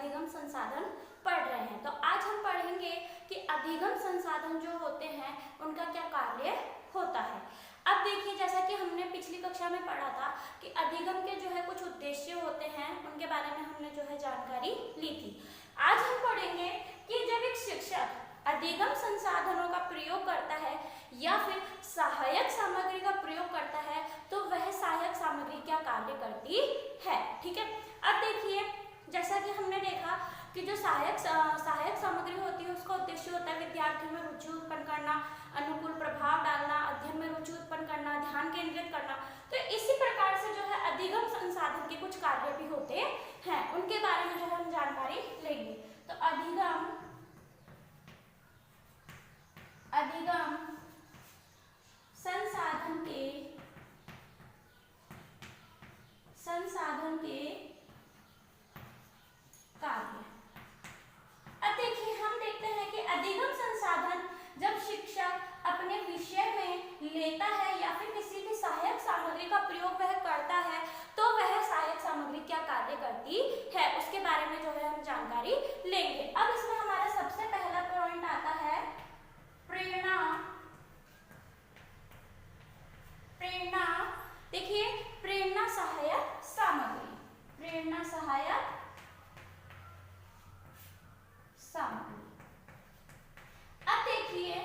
अधिगम संसाधन पढ़ रहे हैं। तो आज हम पढ़ेंगे कि अधिगम संसाधन जो होते हैं उनका क्या कार्य होता है। अब देखिए, जैसा कि हमने पिछली कक्षा में पढ़ा था कि अधिगम के जो है कुछ उद्देश्य होते हैं, उनके बारे में हमने जो है जानकारी ली थी। आज हम पढ़ेंगे कि जब एक शिक्षक अधिगम संसाधनों का प्रयोग करता है या फिर सहायक सामग्री का प्रयोग करता है तो वह सहायक सामग्री क्या कार्य करती है। ठीक है, अब देखिए, जैसा कि हमने देखा कि जो सहायक सामग्री होती है उसका उद्देश्य होता है विद्यार्थियों में रुचि उत्पन्न करना, अनुकूल प्रभाव डालना, अध्ययन में रुचि उत्पन्न करना, ध्यान केंद्रित करना। तो इसी प्रकार से जो है अधिगम संसाधन के कुछ कार्य भी होते हैं, उनके बारे में जो है हम जानकारी लेंगे। तो अधिगम संसाधन के कार्य। अब देखिए, हम देखते हैं कि अधिगम संसाधन जब शिक्षक अपने विषय में लेता है या फिर किसी भी सहायक सामग्री का प्रयोग वह करता है तो वह सहायक सामग्री क्या कार्य करती है, उसके बारे में जो है हम जानकारी लेंगे। अब इसमें हमारा सबसे पहला पॉइंट आता है प्रेरणा। देखिए, प्रेरणा सहायक सामग्री, प्रेरणा सहायक सामग्री। अब देखिए,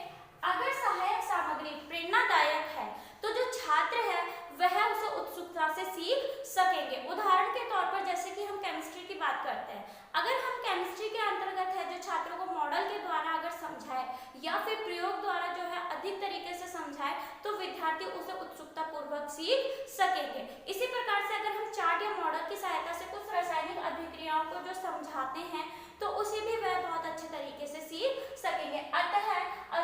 अगर सहायक सामग्री प्रेरणादायक है तो जो छात्र है वह उसे उत्सुकता से सीख सकेंगे। उदाहरण के तौर पर जैसे कि हम केमिस्ट्री की बात करते हैं, अगर हम केमिस्ट्री के अंतर्गत है जो छात्रों को मॉडल के द्वारा अगर समझाए या फिर प्रयोग द्वारा जो है अधिक तरीके से समझाए तो विद्यार्थी उसे उत्सुकता पूर्वक सीख सकेंगे। इसी प्रकार से अगर हम चार्ट या मॉडल की सहायता से कुछ रासायनिक अभिक्रियाओं को जो समझाते हैं तो उसे भी वह बहुत अच्छे तरीके से सीख सकेंगे। अतः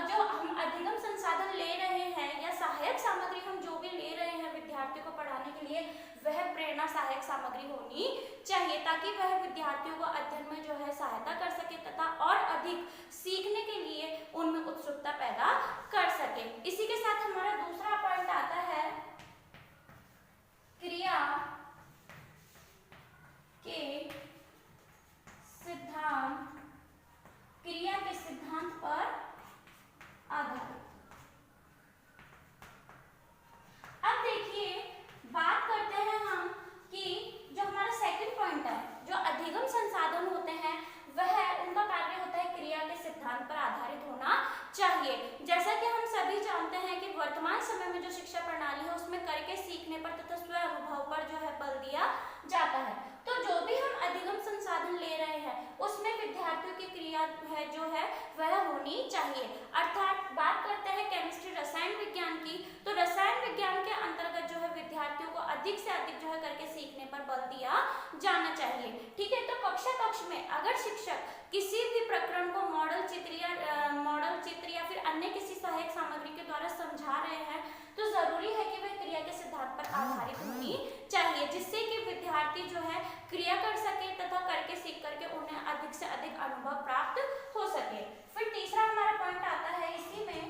जो हम अधिगम संसाधन ले रहे हैं या सहायक सामग्री हम जो भी ले रहे हैं विद्यार्थियों को पढ़ाने के लिए वह प्रेरणा सहायक सामग्री होनी चाहिए ताकि वह विद्यार्थियों को अध्ययन में जो है सहायता कर सके तथा और अधिक सीखने के लिए उनमें उत्सुकता पैदा कर सके। इसी के साथ हमारा दूसरा पॉइंट आता है क्रिया के सिद्धांत पर आधारित। अब देखिए, बात करते हैं हम कि जो हमारा सेकंड पॉइंट है, जो अधिगम संसाधन होते हैं वह उनका कार्य होता है क्रिया के सिद्धांत पर आधारित होना चाहिए। जैसा कि हम सभी जानते हैं कि वर्तमान समय में जो शिक्षा प्रणाली है उसमें करके सीखने पर तथा स्व अनुभव पर जो है बल दिया जाता है। तो जो भी हम अधिगम संसाधन ले रहे हैं उसमें विद्यार्थियों की क्रिया है जो है वह होनी चाहिए। अर्थात बात करते हैं केमिस्ट्री रसायन विज्ञान की, तो रसायन विज्ञान के अंतर्गत जो है विद्यार्थियों को अधिक से अधिक जो है करके सीखने पर बल दिया जाना चाहिए। ठीक है, तो कक्षा में अगर शिक्षक किसी भी प्रकरण को मॉडल चित्र या फिर अन्य किसी सहायक सामग्री के द्वारा समझा रहे हैं तो जरूरी है कि वह क्रिया के सिद्धांत पर आधारित होनी चाहिए जिससे कि विद्यार्थी जो है क्रिया कर सके तथा करके सीख करके उन्हें अधिक से अधिक अनुभव प्राप्त हो सके। फिर तीसरा हमारा पॉइंट आता है इसी में,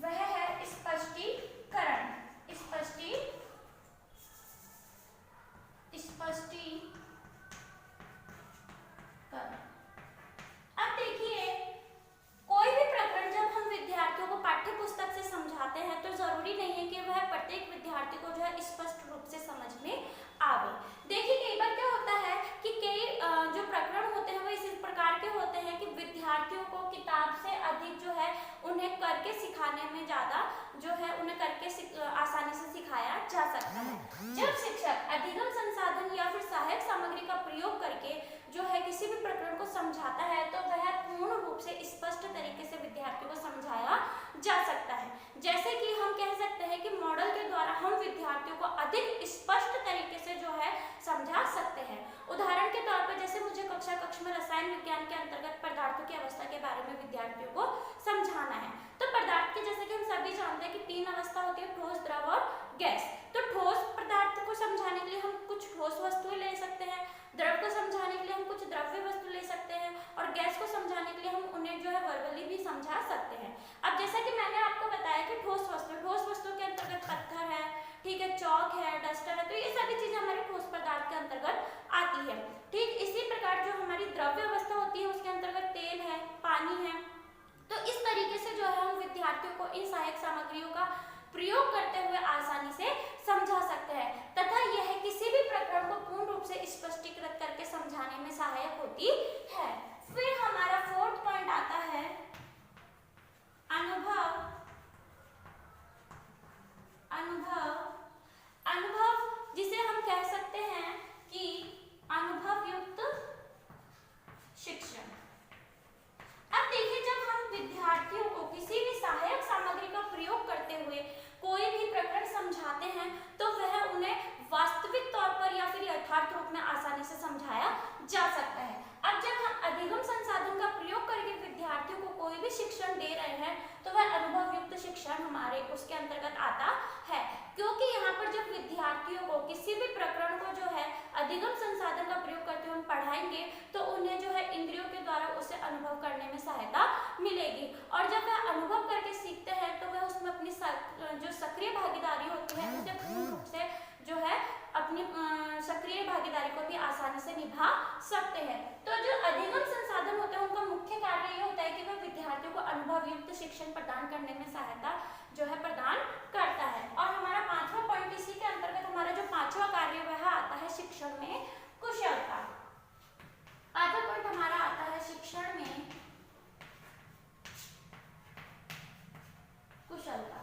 वह है स्पष्टीकरण। अब देखिए, कोई भी प्रकरण जब हम विद्यार्थियों को पाठ्य पुस्तक से समझाते हैं तो जरूरी नहीं है कि वह प्रत्येक विद्यार्थी को जो है स्पष्ट रूप से समझ में आवे। देखिए, कई बार क्या होता है कि कई जो प्रकरण होते हैं वो इस प्रकार के होते हैं कि विद्यार्थियों को किताब से अधिक जो है उन्हें करके सिखाने में ज्यादा जो है उन्हें करके आसानी से सिखाया जा सकता है। जब शिक्षक अधिगम संसाधन या फिर सहायक सामग्री का प्रयोग करके जो है किसी भी प्रकरण को समझाता है तो वह पूर्ण रूप से स्पष्ट तरीके से विद्यार्थियों को समझाया जा सकता है। जैसे कि हम कह सकते हैं कि मॉडल के द्वारा हम विद्यार्थियों को अधिक स्पष्ट तरीके से जो है समझा सकते हैं। उदाहरण के तौर पर जैसे मुझे कक्षा में रसायन विज्ञान के अंतर्गत पदार्थों की अवस्था के बारे में विद्यार्थियों को समझाना है तो पदार्थ के जैसे कि हम सभी जानते हैं कि 3 अवस्था होती है, ठोस, द्रव और गैस। तो ठोस पदार्थ को समझाने के लिए हम कुछ ठोस वस्तुएं ले सकते हैं, द्रव को समझाने के लिए हम कुछ द्रव्य वस्तु ले सकते हैं और गैस को समझाने के लिए हम उन्हें जो है वर्बली भी समझा सकते हैं। अब जैसा कि मैंने आपको बताया कि ठोस वस्तु के अंतर्गत पत्थर है, ठीक है, चौक है, डस्टर है, तो ये सभी चीजें हमारे ठोस पदार्थ के अंतर्गत आती है। ठीक इसी प्रकार जो हमारी द्रव्य इन सहायक सामग्रियों का प्रयोग करते हुए आसानी से समझा सकते हैं तथा यह किसी भी प्रकरण को पूर्ण रूप से स्पष्टीकृत करके समझाने में सहायक होती है। फिर हमारा फोर्थ पॉइंट आता है अनुभव। अनुभव जिसे हम कह सकते हैं कि अनुभव युक्त शिक्षण। अब देखिए, जब हम विद्यार्थियों को किसी भी सहायक सामग्री का प्रयोग करते हुए कोई भी प्रकरण समझाते हैं तो वह उन्हें वास्तविक तौर पर या फिर यथार्थ रूप में आसानी से समझाया जा सकता है। अब जब हम अधिगम संसाधन का प्रयोग करके विद्यार्थियों को कोई भी शिक्षण दे रहे हैं तो वह अनुभव युक्त शिक्षण हमारे उसके अंतर्गत आता है, क्योंकि यहाँ पर जब विद्यार्थियों को किसी भी प्रकरण को जो है अधिगम संसाधन का प्रयोग करते हुए पढ़ाएंगे तो उन्हें जो है इंद्रियों के द्वारा उसे अनुभव करने में सहायता मिलेगी और जब वह अनुभव करके सीखते हैं तो वह उसमें अपनी जो सक्रिय भागीदारी होती है उसे पूर्ण रूप से जो है अपनी सक्रिय भागीदारी को भी आसानी से निभा सकते हैं। तो जो अधिगम संसाधन होते हैं उनका मुख्य कार्य ये होता है कि वह विद्यार्थियों को अनुभव युक्त शिक्षण प्रदान करने में सहायता जो है प्रदान करता है। और हमारा पांचवा पॉइंट, इसी के अंतर्गत हमारा जो पांचवा कार्य वह आता है शिक्षण में कुशलता। पांचवा पॉइंट हमारा आता है शिक्षण में कुशलता।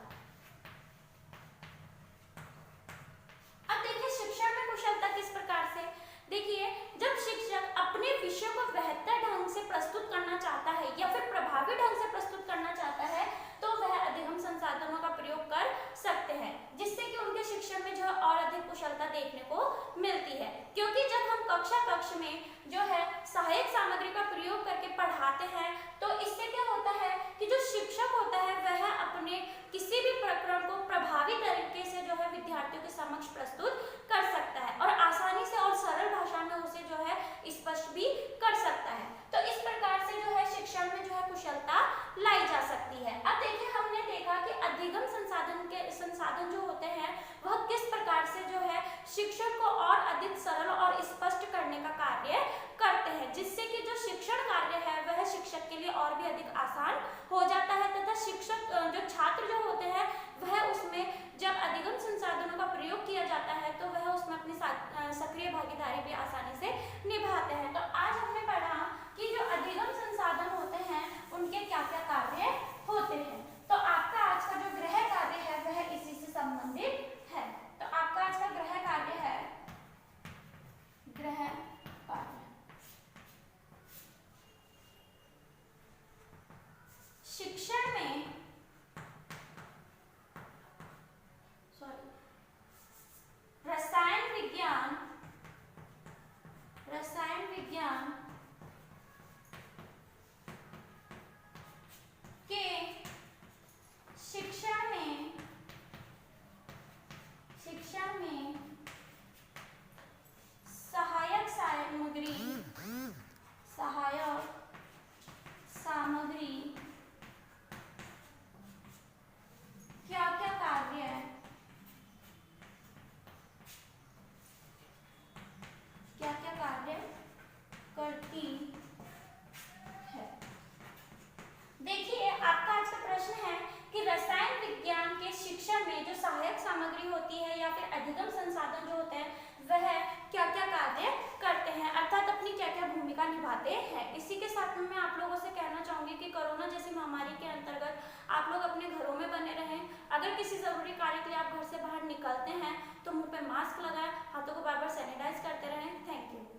अब देखिए शिक्षण में कुशलता किस प्रकार से, देखिए जब शिक्षक अपने विषय को बेहतर ढंग से प्रस्तुत करना चाहता है या फिर प्रभावी ढंग से प्रस्तुत करना चाहता है तो वह अधिगम संसाधनों का प्रयोग कर सकते हैं, जिससे कि उनके शिक्षण में जो है और अधिक कुशलता देखने को मिलती है। क्योंकि जब हम कक्ष में जो है सहायक सामग्री का प्रयोग करके पढ़ाते हैं तो इससे क्या होता है कि जो शिक्षक होता है वह अपने किसी भी प्रकरण को प्रभावी तरीके से जो है विद्यार्थियों के समक्ष प्रस्तुत कर सकता है और आसानी से और सरल भाषा में उसे जो है स्पष्ट भी कर सकता है। तो इस प्रकार से जो है शिक्षण में जो है कुशलता लाई जा सकती है। अब देखिए हमने देखा कि अधिगम संसाधन जो होते हैं वह किस प्रकार से जो है शिक्षण को और अधिक सरल और स्पष्ट करने का कार्य करते हैं, जिससे कि जो शिक्षण कार्य है वह शिक्षक के लिए और भी अधिक आसान हो जाता है तथा शिक्षक जो छात्र जो होते हैं वह उसमें जब अधिगम संसाधनों का प्रयोग किया जाता है तो वह उसमें अपनी सक्रिय भागीदारी भी आसानी से निभाते हैं। तो आज हमने पढ़ा कि जो अधिगम संसाधन होते हैं उनके क्या क्या कार्य होते हैं। तो आपका आज का जो गृह कार्य है वह इसी से संबंधित है। तो आपका आज का गृह कार्य है गृह कार्य। शिक्षण में रसायन विज्ञान के शिक्षण में सहायक सामग्री क्या क्या कार्य है, क्या क्या कार्य करती है। देखिए आपका आज का प्रश्न है कि रसायन विज्ञान के शिक्षण में जो सहायक सामग्री होती है या फिर अधिगम संसाधन जो होते हैं वह क्या क्या कार्य करते हैं, अर्थात अपनी क्या क्या भूमिका निभाते हैं। इसी के साथ में मैं आप लोगों से कहना चाहूंगी कि कोरोना जैसी महामारी के अंतर्गत आप लोग अपने घरों में बने रहें। अगर किसी जरूरी कार्य के लिए आप घर से बाहर निकलते हैं तो मुंह पे मास्क लगाएं, हाथों को बार बार सैनिटाइज करते रहें। Thank you.